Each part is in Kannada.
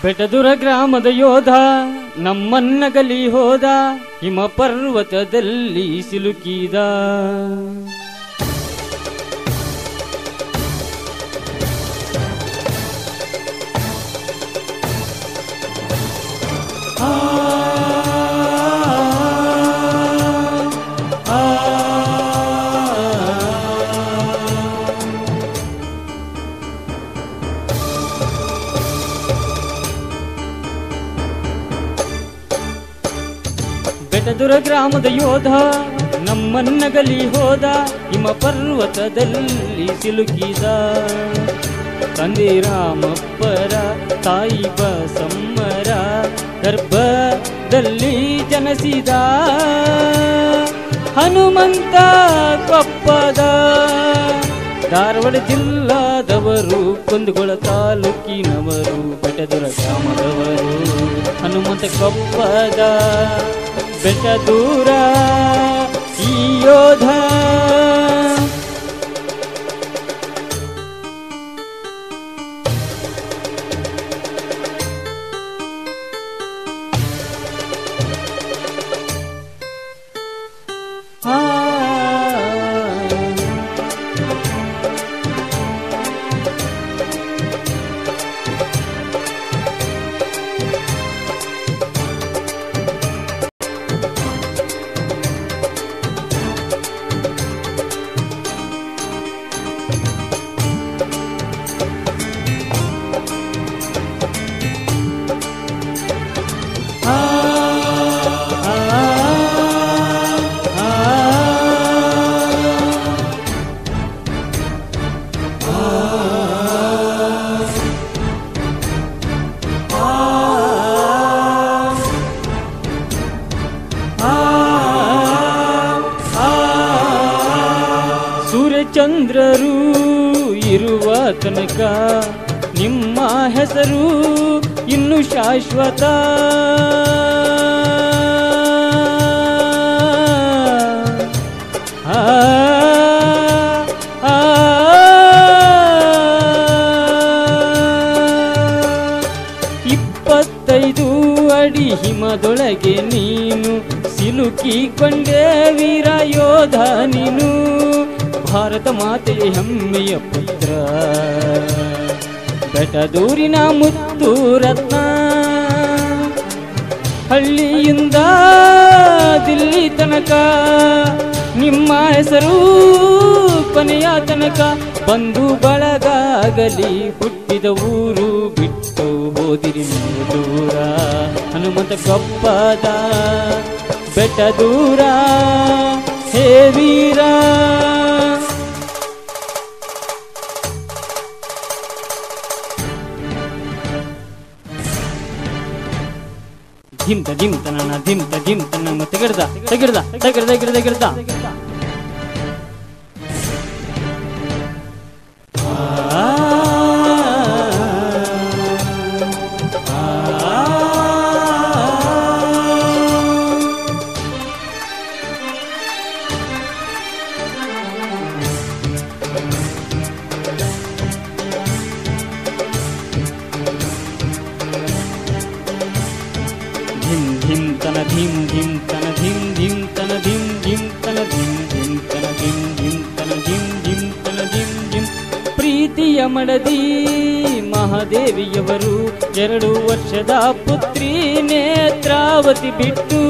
ಬೆಟದುರ ಗ್ರಾಮದ ಯೋಧ ನಮ್ಮನ್ನಗಲಿ ಹೋದ, ಹಿಮ ಪರ್ವತದಲ್ಲಿ ಸಿಲುಕಿದ. ಬೆಟದುರ ಗ್ರಾಮದ ಯೋಧ ನಮ್ಮನ್ನಗಲಿ ಹೋದ, ಹಿಮ ಪರ್ವತದಲ್ಲಿ ಸಿಲುಕಿದ. ತಂದೆ ರಾಮಪ್ಪರ ತಾಯಿ ಬಸಮ್ಮರ ಗರ್ಭದಲ್ಲಿ ಜನಸಿದ. ಹನುಮಂತ ಕೊಪ್ಪದ ಧಾರವಾಡ ಜಿಲ್ಲಾದವರು, ಕುಂದಗೋಳ ತಾಲೂಕಿನವರು, ಬೆಟದುರ ಗ್ರಾಮದವರು. ಹನುಮಂತ ಕೊಪ್ಪದ ಬೆಟದೂರ ಈ ಯೋಧ. ಚಂದ್ರರು ಇರುವ ತನಕ ನಿಮ್ಮ ಹೆಸರು ಇನ್ನು ಶಾಶ್ವತ. ಇಪ್ಪತ್ತೈದು ಅಡಿ ಹಿಮದೊಳಗೆ ನೀನು ಸಿಲುಕಿಕೊಂಡೇ ವೀರ ಯೋಧ ನೀನು. ಭಾರತ ಮಾತೆ ಹೆಮ್ಮೆಯ ಪುತ್ರ, ಬೆಟದೂರಿನ ಮುತ್ತು ರತ್ನ. ಹಳ್ಳಿಯಿಂದ ದಿಲ್ಲಿ ತನಕ ನಿಮ್ಮ ಹೆಸರು ಕೊನೆಯ ತನಕ. ಬಂಧು ಬಳಗಾಗಲಿ ಹುಟ್ಟಿದ ಊರು ಬಿಟ್ಟು ಹೋದಿರಿ ನೀವು ದೂರ. ಹನುಮಂತ ಕೊಪ್ಪದ ಬೆಟದೂರ ಹೇ ವೀರ. ಧಿಮ್ತ ಧಿಮ್ತ ನನ್ನ ಧಿಮ್ತ ಧಿಮ್ತ ನಮ್ಮ ತೆಗೆಡ್ದ ತೆಗೆಡ್ದ ತೆಗೆಡ್ದ ತೆಗೆಡ್ದ ತೆಗೆಡ್ದ. ಧಿಮ್ ತನ ಧಿಮ್ ಧಿಮ್ ತನ ಧಿಮ್ ಧಿಮ್ ತನ ಧಿಮ್ ಧಿಮ್ ತನ ಧಿಮ್ ಧಿಮ್ ತನ ಧಿಮ್ ಧಿಮ್ ತನ ಧಿಮ್ ಧಿಮ್ ತನ ಧಿಮ್ ಧಿಮ್. ಪ್ರೀತಿಯ ಮಡದಿ ಮಹಾದೇವಿಯವರು 2 ವರ್ಷದ ಪುತ್ರಿ ನೇತ್ರಾವತಿ ಬಿಟ್ಟು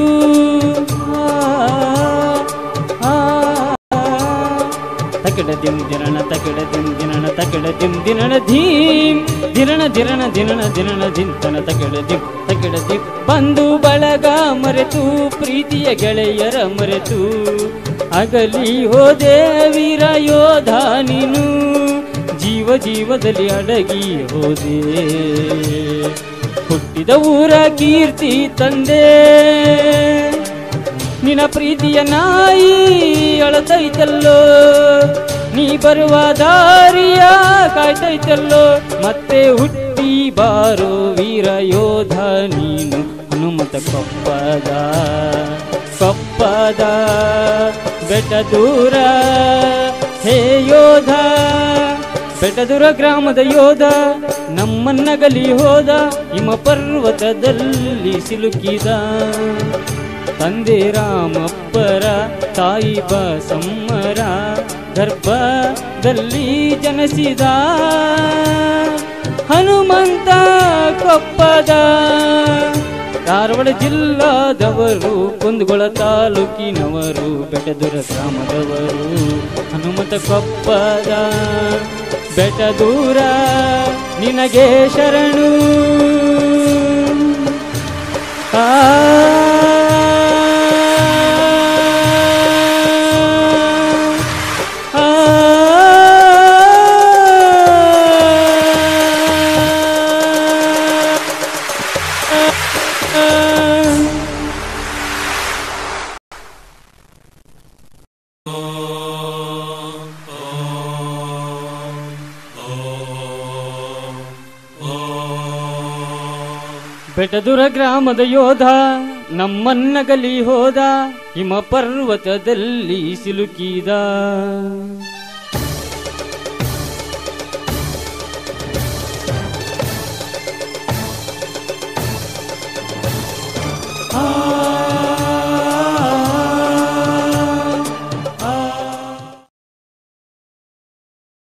ತಕಡ ದಿಮ್ ದಿನಣ ತಕಡ ದಿಮ್ ದಿನಣ ತಕಡ ದಿಮ್ ದಿನಣ ಧೀಮ್ ದಿನಣ ದಿನಣ ದಿನಣ ದಿನಣ ಧಿಂತನ ತಕಡ ದಿಮ್ ತಕಡ ದಿಮ್. ಬಂಧು ಬಳಗ ಮರೆತು ಪ್ರೀತಿಯ ಗೆಳೆಯರ ಮರೆತು ಅಗಲಿ ಹೋದೆ ವೀರ ಯೋಧ ನೀನು. ಜೀವ ಜೀವದಲ್ಲಿ ಅಡಗಿ ಹೋದೆ, ಹುಟ್ಟಿದ ಊರ ಕೀರ್ತಿ ತಂದೆ. ನಿನ್ನ ಪ್ರೀತಿಯ ನಾಯಿ ಅಳತೈತಲ್ಲೋ, ನೀ ಬರುವ ದಾರಿಯ ಕಾಯ್ತೈತಲ್ಲೋ. ಮತ್ತೆ ಹುಟ್ಟಿ ಬಾರೋ ವೀರ ಯೋಧ ನೀನು. ಹನುಮಂತ ಕೊಪ್ಪದ ಕೊಪ್ಪದ ಬೆಟ್ಟ ದೂರ ಹೇ ಯೋಧ, ಬೆಟ್ಟ ದೂರ ಗ್ರಾಮದ ಯೋಧ ನಮ್ಮನ್ನಗಲಿ ಹೋದ, ಹಿಮ ಪರ್ವತದಲ್ಲಿ ಸಿಲುಕಿದ. ತಂದೆ ರಾಮಪ್ಪರ ತಾಯಿ ಬಸಮ್ಮರ ಗರ್ಭದಲ್ಲಿ ಜನಿಸಿದ. ಹನುಮಂತ ಕೊಪ್ಪದ ಧಾರವಾಡ ಜಿಲ್ಲಾದವರು, ಕುಂದಗೋಳ ತಾಲೂಕಿನವರು, ಬೆಟ್ಟದೂರ ಗ್ರಾಮದವರು. ಹನುಮಂತ ಕೊಪ್ಪದ ಬೆಟ್ಟದೂರ ನಿನಗೆ ಶರಣು. ಆ ಬೆಟ್ಟದೂರ ಗ್ರಾಮದ ಯೋಧ ನಮ್ಮನ್ನಗಲಿ ಹೋದ, ಹಿಮ ಪರ್ವತದಲ್ಲಿ ಸಿಲುಕಿದ. ಆ